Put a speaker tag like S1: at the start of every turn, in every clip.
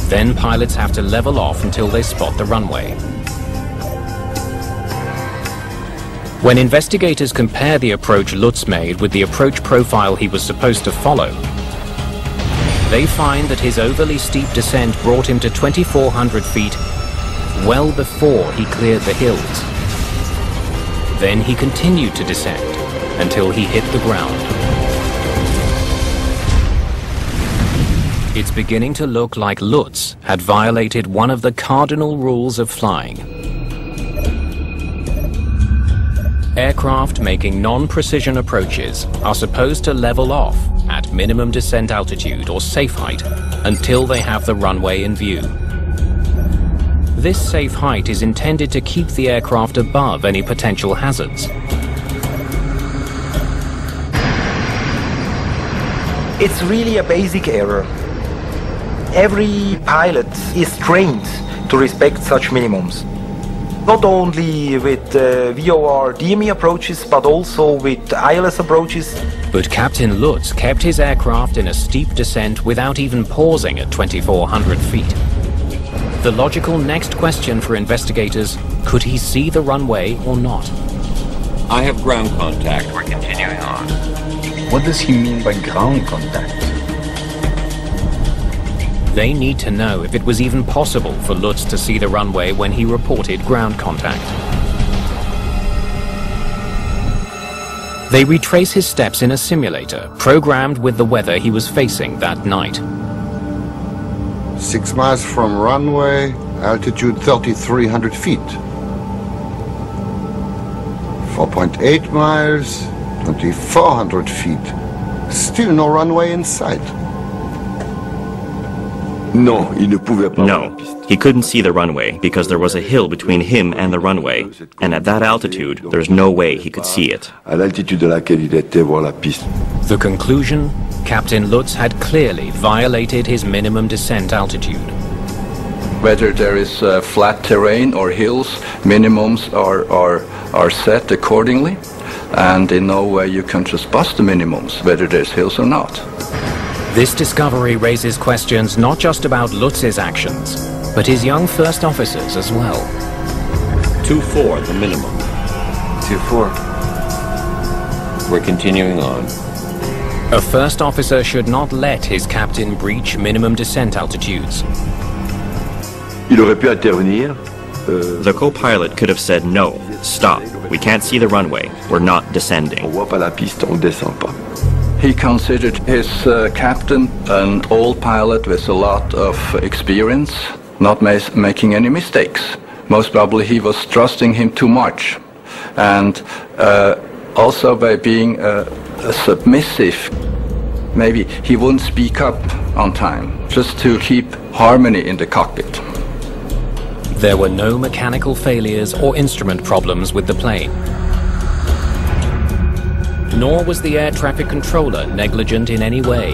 S1: Then pilots have to level off until they spot the runway. When investigators compare the approach Lutz made with the approach profile he was supposed to follow, they find that his overly steep descent brought him to 2,400 feet well before he cleared the hills. Then he continued to descend until he hit the ground. It's beginning to look like Lutz had violated one of the cardinal rules of flying. Aircraft making non-precision approaches are supposed to level off at minimum descent altitude or safe height until they have the runway in view. This safe height is intended to keep the aircraft above any potential hazards.
S2: It's really a basic error. Every pilot is trained to respect such minimums. Not only with VOR DME approaches, but also with ILS approaches.
S1: But Captain Lutz kept his aircraft in a steep descent without even pausing at 2,400 feet. The logical next question for investigators, could he see the runway or not?
S3: I have ground contact. We're continuing on.
S4: What does he mean by ground contact?
S1: They need to know if it was even possible for Lutz to see the runway when he reported ground contact. They retrace his steps in a simulator, programmed with the weather he was facing that night.
S5: 6 miles from runway, altitude 3,300 feet. 4.8 miles, 2,400 feet. Still no runway in sight.
S6: No,
S7: he couldn't see the runway because there was a hill between him and the runway, and at that altitude, there's no way he could see it.
S1: The conclusion? Captain Lutz had clearly violated his minimum descent altitude.
S8: Whether there is flat terrain or hills, minimums are set accordingly, and in no way you can just bust the minimums, whether there's hills or not.
S1: This discovery raises questions not just about Lutz's actions, but his young first officers as well.
S3: 2-4, the minimum.
S6: 2-4.
S3: We're continuing on.
S1: A first officer should not let his captain breach minimum descent altitudes.
S6: Il aurait pu intervenir.
S7: The co-pilot could have said, no, stop, we can't see the runway, we're not descending.
S6: On voit pas la piste, on descend pas.
S8: He considered his captain an old pilot with a lot of experience, not making any mistakes. Most probably he was trusting him too much. And also by being a submissive, maybe he wouldn't speak up on time, just to keep harmony in the cockpit.
S1: There were no mechanical failures or instrument problems with the plane. Nor was the air traffic controller negligent in any way.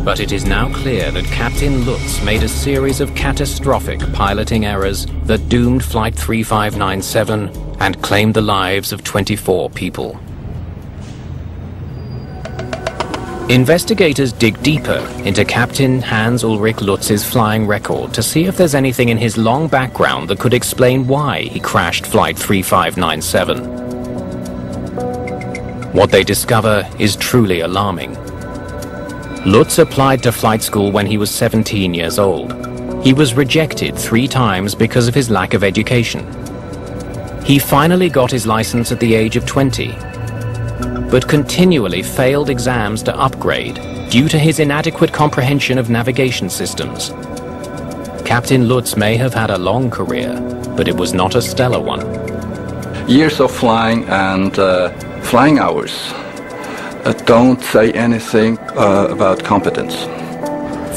S1: But it is now clear that Captain Lutz made a series of catastrophic piloting errors that doomed Flight 3597 and claimed the lives of 24 people. Investigators dig deeper into Captain Hans-Ulrich Lutz's flying record to see if there's anything in his long background that could explain why he crashed Flight 3597. What they discover is truly alarming. Lutz applied to flight school when he was 17 years old. He was rejected 3 times because of his lack of education. He finally got his license at the age of 20, but continually failed exams to upgrade due to his inadequate comprehension of navigation systems. Captain Lutz may have had a long career, but it was not a stellar one.
S8: Years of flying and flying hours don't say anything about competence.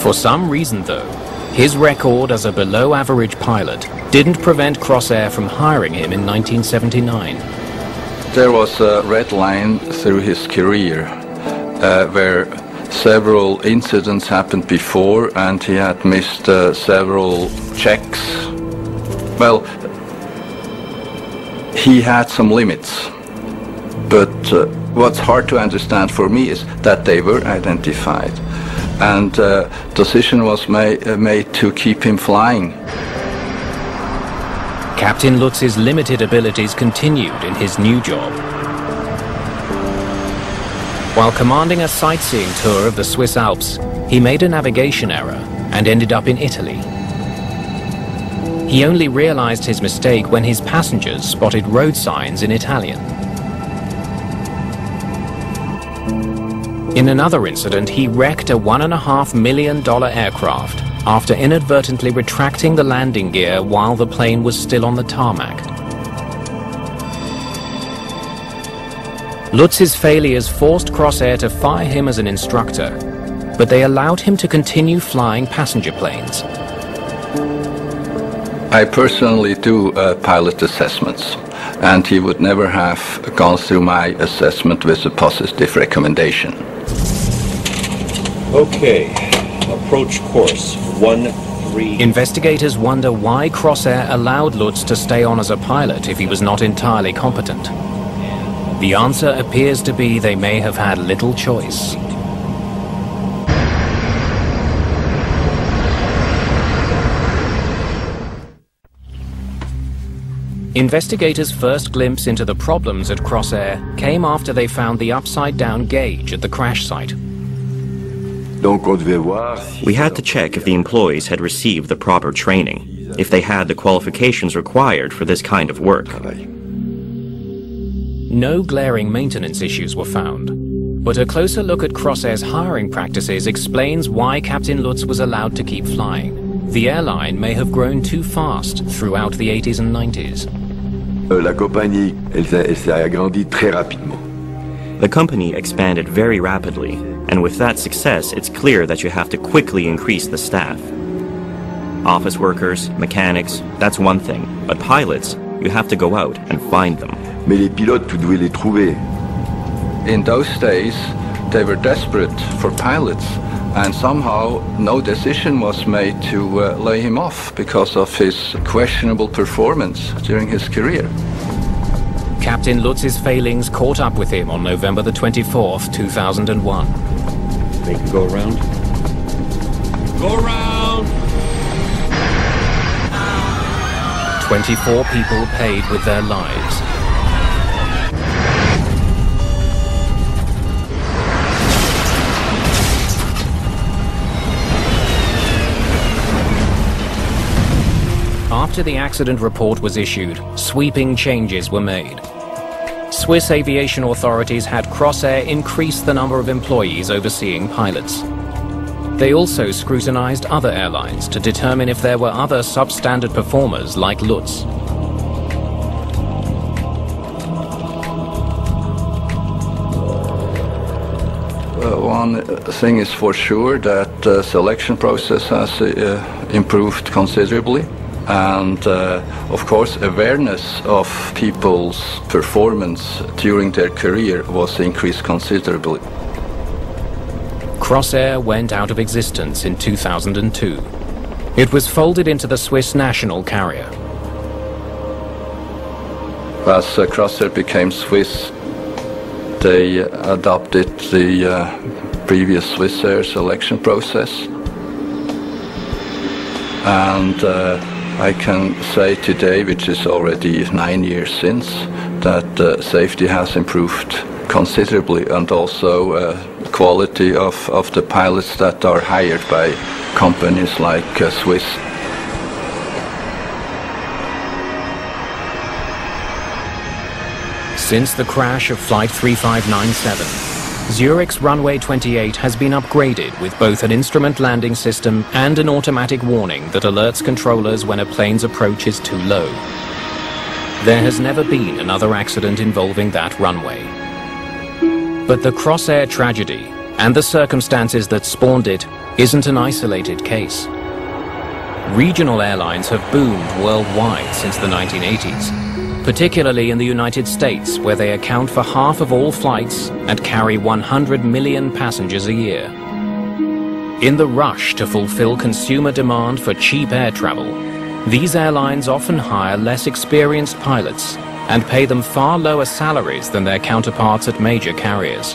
S1: For some reason, though, his record as a below-average pilot didn't prevent Crossair from hiring him in 1979.
S8: There was a red line through his career where several incidents happened before and he had missed several checks. Well, he had some limits. But what's hard to understand for me is that they were identified. and decision was made to keep him flying.
S1: Captain Lutz's limited abilities continued in his new job. While commanding a sightseeing tour of the Swiss Alps, he made a navigation error and ended up in Italy. He only realized his mistake when his passengers spotted road signs in Italian. In another incident, he wrecked a $1.5 million aircraft after inadvertently retracting the landing gear while the plane was still on the tarmac. Lutz's failures forced Crossair to fire him as an instructor, but they allowed him to continue flying passenger planes.
S8: I personally do pilot assessments, and he would never have gone through my assessment with a positive recommendation.
S3: Okay, approach course 13.
S1: Investigators wonder why Crossair allowed Lutz to stay on as a pilot if he was not entirely competent. The answer appears to be they may have had little choice. Investigators' first glimpse into the problems at Crossair came after they found the upside-down gauge at the crash site.
S7: We had to check if the employees had received the proper training, if they had the qualifications required for this kind of work.
S1: No glaring maintenance issues were found, but a closer look at Crossair's hiring practices explains why Captain Lutz was allowed to keep flying. The airline may have grown too fast throughout the 80s and 90s.
S6: La compagnie, elle s'est agrandie très rapidement.
S7: The company expanded very rapidly, and with that success, it's clear that you have to quickly increase the staff. Office workers, mechanics, that's one thing, but pilots, you have to go out and find them.
S6: Mais les pilotes, tu devais les trouver.
S8: In those days, they were desperate for pilots, and somehow no decision was made to lay him off because of his questionable performance during his career.
S1: Captain Lutz's failings caught up with him on November the 24th, 2001.
S3: They can go around. Go around!
S1: 24 people paid with their lives. After the accident report was issued, sweeping changes were made. Swiss aviation authorities had Crossair increase the number of employees overseeing pilots. They also scrutinized other airlines to determine if there were other substandard performers like Lutz.
S8: One thing is for sure that the selection process has improved considerably. And of course, awareness of people's performance during their career was increased considerably.
S1: Crossair went out of existence in 2002. It was folded into the Swiss national carrier.
S8: As Crossair became Swiss, they adopted the previous Swissair selection process. And I can say today, which is already 9 years since, that safety has improved considerably, and also quality of the pilots that are hired by companies like Swiss.
S1: Since the crash of Flight 3597, Zurich's runway 28 has been upgraded with both an instrument landing system and an automatic warning that alerts controllers when a plane's approach is too low. There has never been another accident involving that runway. But the Crossair tragedy and the circumstances that spawned it isn't an isolated case. Regional airlines have boomed worldwide since the 1980s. Particularly in the United States, where they account for half of all flights and carry 100 million passengers a year. In the rush to fulfill consumer demand for cheap air travel, these airlines often hire less experienced pilots and pay them far lower salaries than their counterparts at major carriers.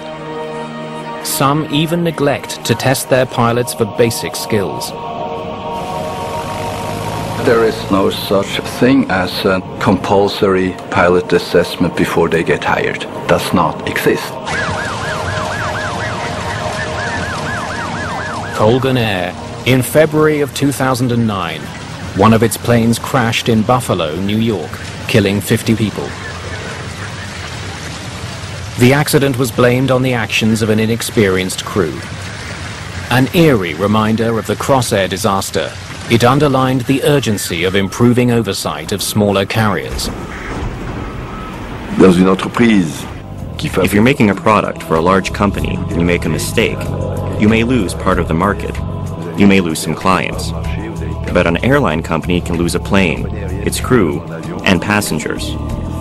S1: Some even neglect to test their pilots for basic skills.
S8: There is no such thing as a compulsory pilot assessment before they get hired. Does not exist.
S1: Colgan Air, in February of 2009, one of its planes crashed in Buffalo, New York, killing 50 people. The accident was blamed on the actions of an inexperienced crew. An eerie reminder of the Crossair disaster, it underlined the urgency of improving oversight of smaller carriers.
S6: Dans une entreprise qui fait...
S7: If you're making a product for a large company and you make a mistake, you may lose part of the market. You may lose some clients. But an airline company can lose a plane, its crew, and passengers.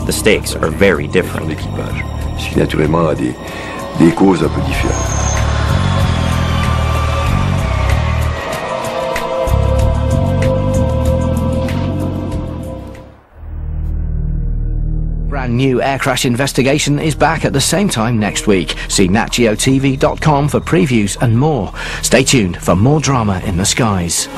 S7: The stakes are very different.
S6: Ce qui naturellement a des causes un peu différentes.
S9: Brand new air crash investigation is back at the same time next week. See natgeotv.com for previews and more. Stay tuned for more drama in the skies.